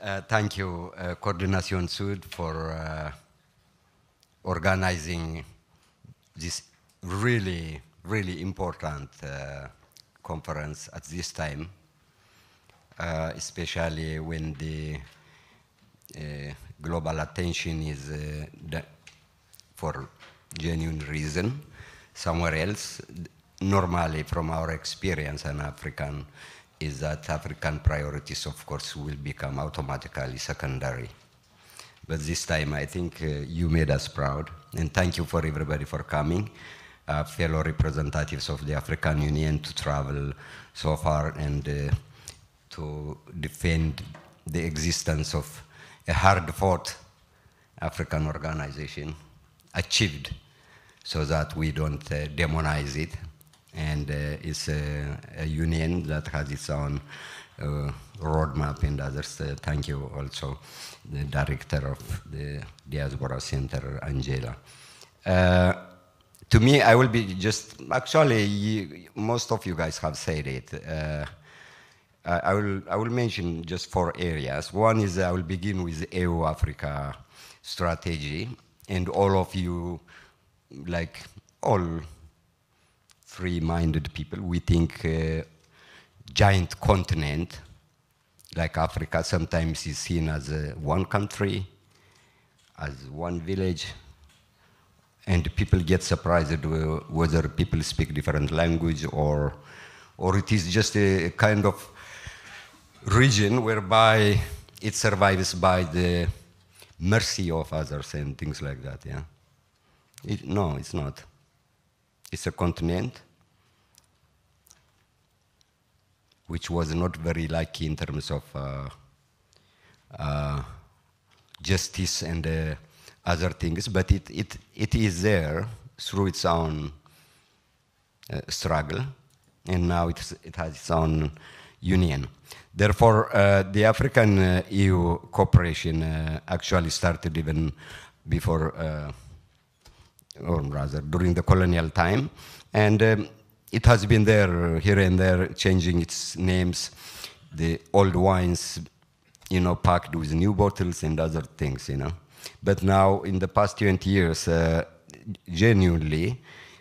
Thank you, Coordination Sud, for organizing this really, really important conference at this time, especially when the global attention is for genuine reason somewhere else. Normally, from our experience in African, is that African priorities, of course, will become automatically secondary. But this time, I think you made us proud. And thank you for everybody for coming, fellow representatives of the African Union, to travel so far and to defend the existence of a hard-fought African organization, achieved so that we don't demonize it. And it's a union that has its own roadmap and others. Thank you also, the director of the Diaspora Center, Angela. To me, I will be just, actually, most of you guys have said it. I will mention just 4 areas. One is I will begin with the EU Africa strategy, and all of you, like all free-minded people, we think giant continent like Africa sometimes is seen as one country, as one village, and people get surprised whether people speak different language or it is just a kind of region whereby it survives by the mercy of others and things like that, yeah? No, it's not. It's a continent which was not very lucky in terms of justice and other things, but it is there through its own struggle, and now it has its own union. Therefore, the African EU cooperation actually started even before, or rather during the colonial time, and it has been there here and there, changing its names, the old wines, you know, packed with new bottles and other things, you know. But now, in the past 20 years, genuinely,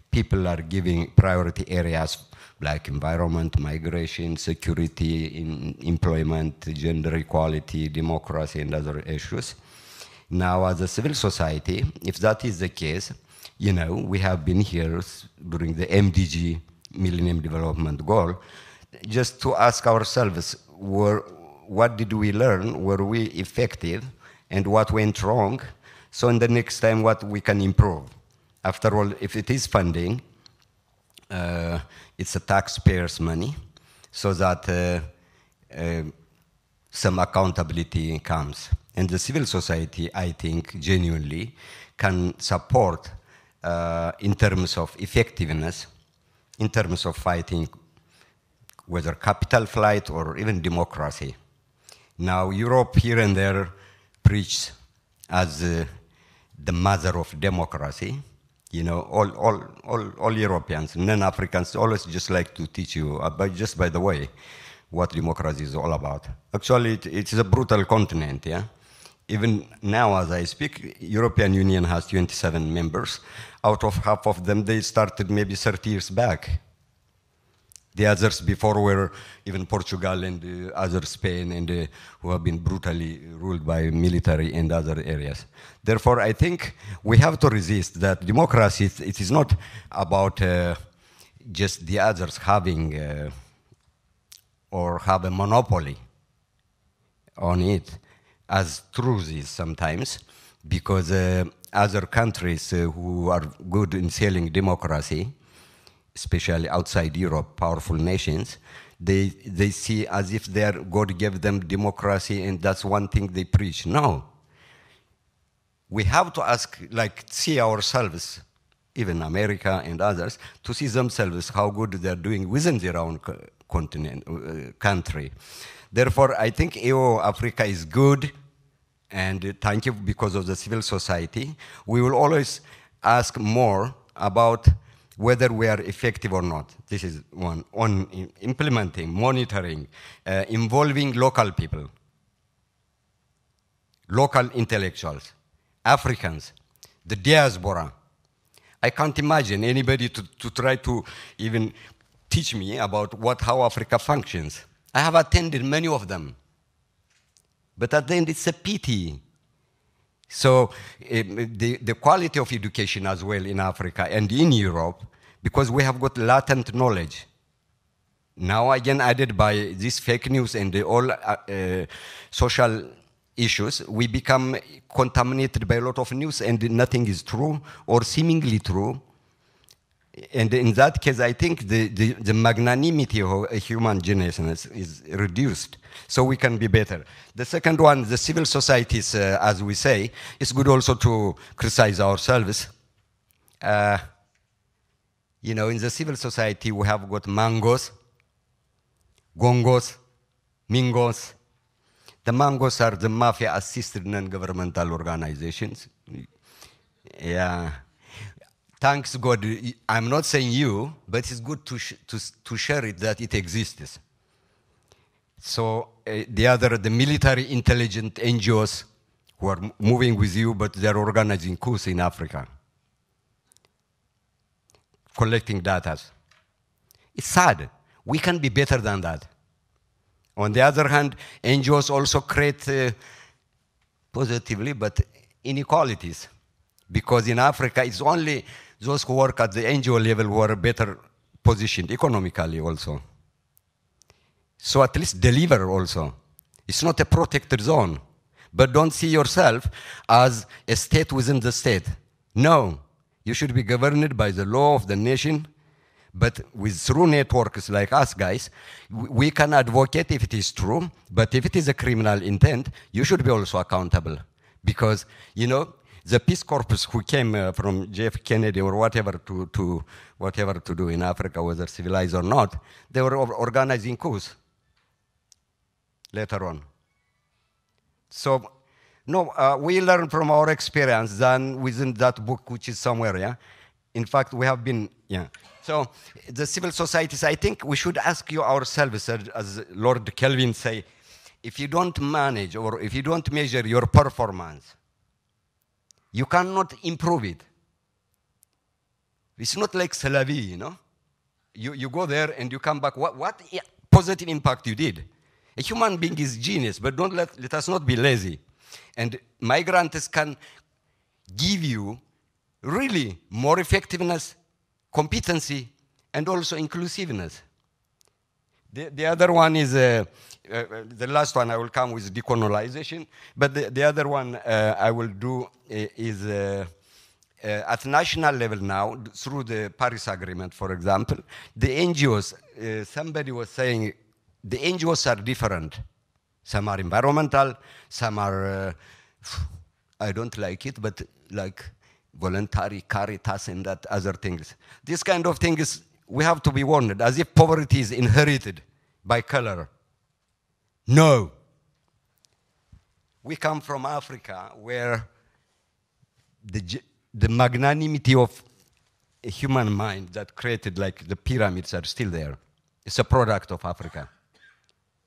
people are giving priority areas like environment, migration, security, employment, gender equality, democracy, and other issues. Now, as a civil society, if that is the case, you know, we have been here during the MDG, Millennium Development Goal, just to ask ourselves, what did we learn? Were we effective? And what went wrong? So in the next time, what we can improve? After all, if it is funding, it's a taxpayer's money, so that some accountability comes. And the civil society, I think, genuinely can support in terms of effectiveness, in terms of fighting whether capital flight or even democracy. Now, Europe here and there preaches as the mother of democracy. You know, all Europeans, non-Africans always just like to teach you, just by the way, what democracy is all about. Actually, it's a brutal continent, yeah? Even now, as I speak, European Union has 27 members. Out of half of them, they started maybe 30 years back. The others before were even Portugal and other Spain, and who have been brutally ruled by military and other areas. Therefore, I think we have to resist that democracy. It is not about just the others having or have a monopoly on it, as truth is sometimes, because other countries who are good in selling democracy, especially outside Europe, powerful nations, they see as if God gave them democracy and that's one thing they preach. No. We have to ask, like, see ourselves, even America and others, to see themselves how good they're doing within their own country. Therefore, I think EU Africa is good, and thank you because of the civil society. We will always ask more about whether we are effective or not. This is one. On implementing, monitoring, involving local people. local intellectuals, Africans, the diaspora. I can't imagine anybody to try to even teach me about how Africa functions. I have attended many of them. But at the end, it's a pity. So the quality of education as well in Africa and in Europe, because we have got latent knowledge. Now again added by this fake news and all social issues, we become contaminated by a lot of news and nothing is true or seemingly true. And in that case, I think the magnanimity of a human genius is reduced, so we can be better. The second one, the civil societies, as we say, it's good also to criticize ourselves. You know, in the civil society, we have got mangos, gongos, mingos. The mangos are the mafia-assisted non-governmental organizations. Yeah. Thanks God, I'm not saying you, but it's good to share it that it exists. So the military intelligent NGOs who are moving with you, but they're organizing coups in Africa, collecting data. It's sad. We can be better than that. On the other hand, NGOs also create positively, but inequalities. Because in Africa, it's only those who work at the NGO level who are better positioned economically also. So at least deliver also. It's not a protected zone. But don't see yourself as a state within the state. No, you should be governed by the law of the nation, but through networks like us guys, we can advocate if it is true, but if it is a criminal intent, you should be also accountable. Because, you know, the Peace Corps who came from JF Kennedy or whatever to do in Africa, whether civilized or not, they were organizing coups later on. So, no, we learn from our experience than within that book, which is somewhere, yeah? In fact, we have been, yeah. So, the civil societies, I think we should ask you ourselves, as Lord Kelvin say, if you don't manage or if you don't measure your performance, you cannot improve it. It's not like Salavi, you know? You go there and you come back, what positive impact you did? A human being is genius, but don't let us not be lazy. And migrants can give you really more effectiveness, competency, and also inclusiveness. The other one is, the last one I will come with decolonization, but the other one I will do is at national level now, through the Paris Agreement, for example, the NGOs, somebody was saying, the NGOs are different. Some are environmental, some are, I don't like it, but like voluntary, caritas, and that other things. This kind of thing is, we have to be warned, as if poverty is inherited by color. No. We come from Africa, where the magnanimity of a human mind that created, like the pyramids, are still there. It's a product of Africa.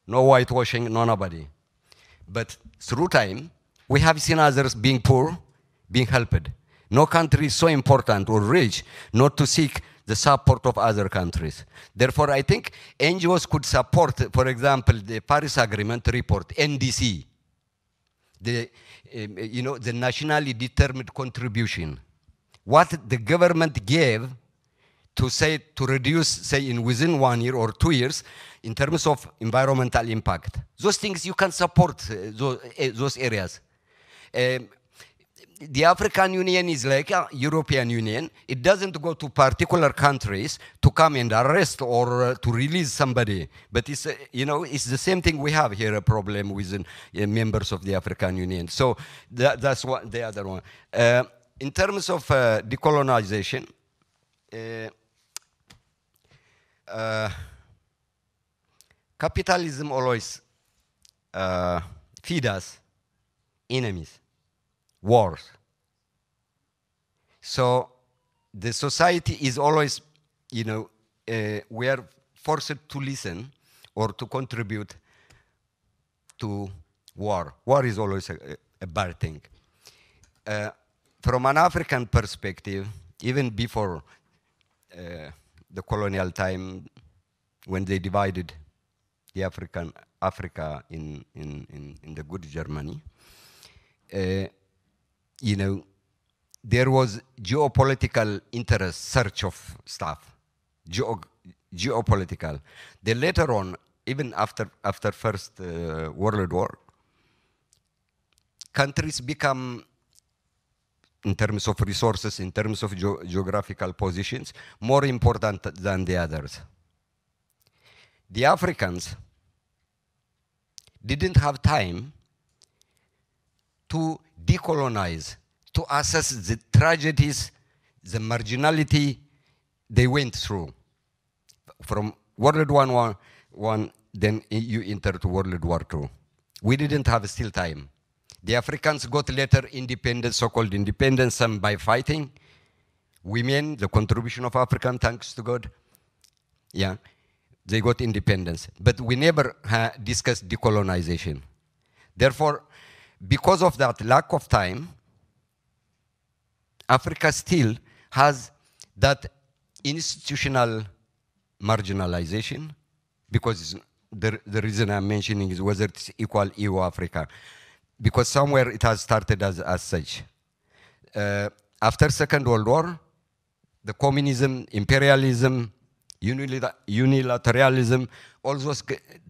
No whitewashing, no nobody. But through time, we have seen others being poor, being helped. No country is so important or rich not to seek the support of other countries. Therefore, I think NGOs could support, for example, the Paris Agreement report, NDC, the nationally determined contribution. What the government gave to reduce, say, within 1 year or 2 years, in terms of environmental impact. Those things you can support, those areas. The African Union is like a European Union. It doesn't go to particular countries to come and arrest or to release somebody. But it's, it's the same thing we have here, a problem with members of the African Union. So that's the other one. In terms of decolonization, capitalism always feeds us enemies, wars. So the society is always, we are forced to listen or to contribute to war. War is always a bad thing. From an African perspective, even before the colonial time, when they divided the Africa in the good Germany, you know, there was geopolitical interest, search of stuff, geopolitical. Then later on, even after First World War, countries become, in terms of resources, in terms of geographical positions, more important than the others. The Africans didn't have time to decolonize, to assess the tragedies, the marginality they went through. From World War I, then you enter to World War II. We didn't have still time. The Africans got later independence, so-called independence, some by fighting. Women, the contribution of African, thanks to God, yeah, they got independence. But we never discussed decolonization. Therefore, because of that lack of time, Africa still has that institutional marginalization, because the reason I'm mentioning is whether it's equal EU Africa, because somewhere it has started as such. After Second World War, the communism, imperialism, unilateralism, all those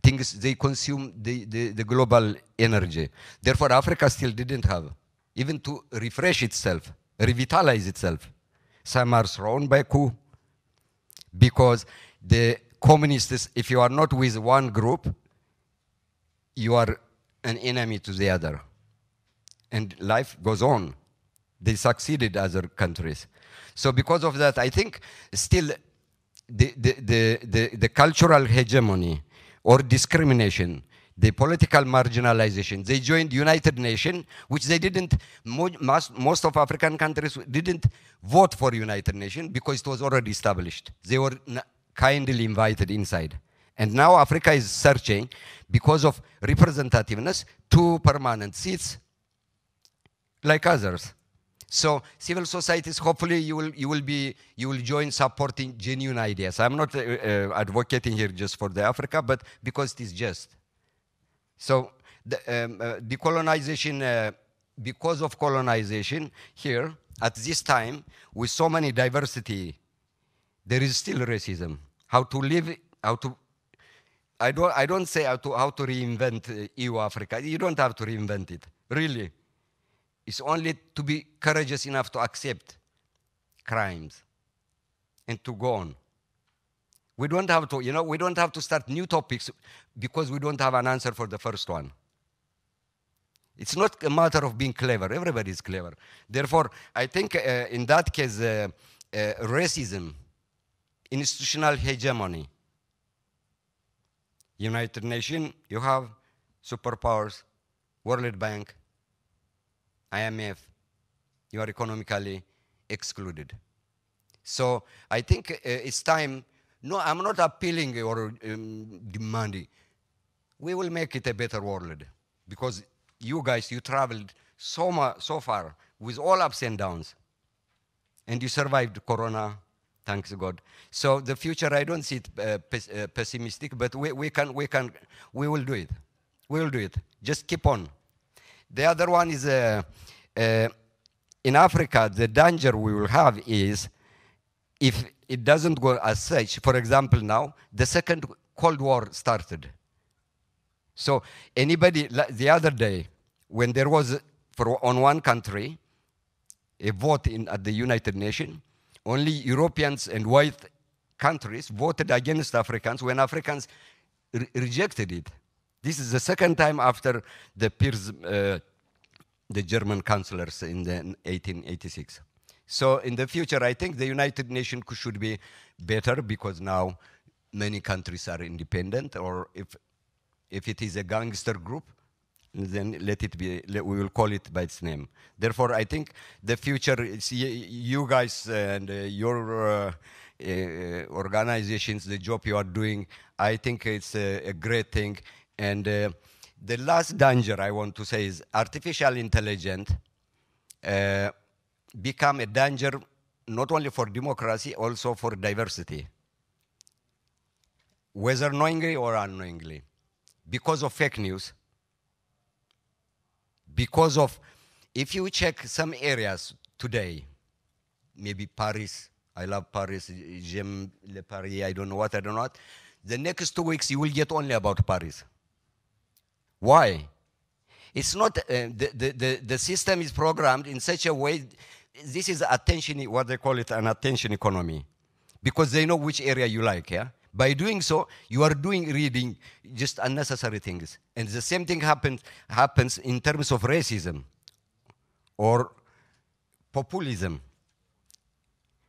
things, they consume the global energy. Therefore, Africa still didn't have, even to refresh itself, revitalize itself. Some are thrown by coup, because the communists, if you are not with one group, you are an enemy to the other. And life goes on. They succeeded other countries. So because of that, I think still the cultural hegemony or discrimination, the political marginalization, they joined United Nations, which they didn't, most of African countries didn't vote for United Nations because it was already established. They were kindly invited inside. And now Africa is searching, because of representativeness, 2 permanent seats like others. So civil societies, hopefully you will join supporting genuine ideas. I'm not advocating here just for the Africa, but because it is just. So the decolonization, because of colonization here, at this time, with so many diversity, there is still racism. How to live, how to, I don't say how to reinvent EU Africa. You don't have to reinvent it, really. It's only to be courageous enough to accept crimes and to go on. We don't have to, we don't have to start new topics because we don't have an answer for the first one. It's not a matter of being clever. Everybody is clever. Therefore, I think in that case, racism, institutional hegemony, United Nations, you have superpowers, World Bank, IMF, you are economically excluded. So I think it's time. No, I'm not appealing or demanding. We will make it a better world, because you guys, you traveled so far with all ups and downs, and you survived Corona, thanks God. So the future, I don't see it pessimistic, but we will do it. We will do it. Just keep on. The other one is in Africa, the danger we will have is if it doesn't go as such. For example, now, the second Cold War started. So anybody, the other day, when there was, on one country, a vote at the United Nations, only Europeans and white countries voted against Africans when Africans rejected it. This is the second time after the peers, the German chancellors in 1886. So in the future, I think the United Nations should be better, because now many countries are independent, or if it is a gangster group, then let it be, we will call it by its name. Therefore, I think the future, is you guys and your organizations, the job you are doing, I think it's a great thing. And The last danger I want to say is artificial intelligence become a danger not only for democracy, also for diversity, whether knowingly or unknowingly, because of fake news, because of, if you check some areas today, maybe Paris, I love Paris, J'aime le Paris, I don't know what, the next 2 weeks you will get only about Paris. Why? It's not, the system is programmed in such a way, this is attention, what they call it an attention economy, because they know which area you like, yeah? By doing so, you are reading just unnecessary things. And the same thing happens in terms of racism or populism.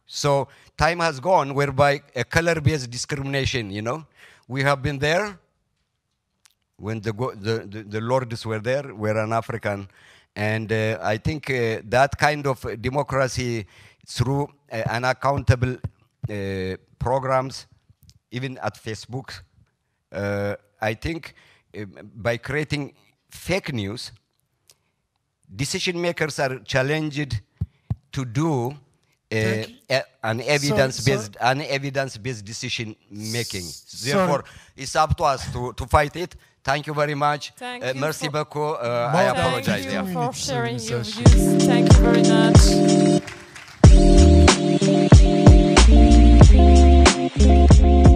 So time has gone whereby a color-based discrimination, you know, we have been there when the lords were there, were an African. And I think that kind of democracy through unaccountable programs, even at Facebook, I think by creating fake news, decision makers are challenged to do an evidence-based decision making. Therefore, it's up to us to fight it. Thank you very much. Merci beaucoup. I apologize. Thank you for sharing your views. Thank you very much.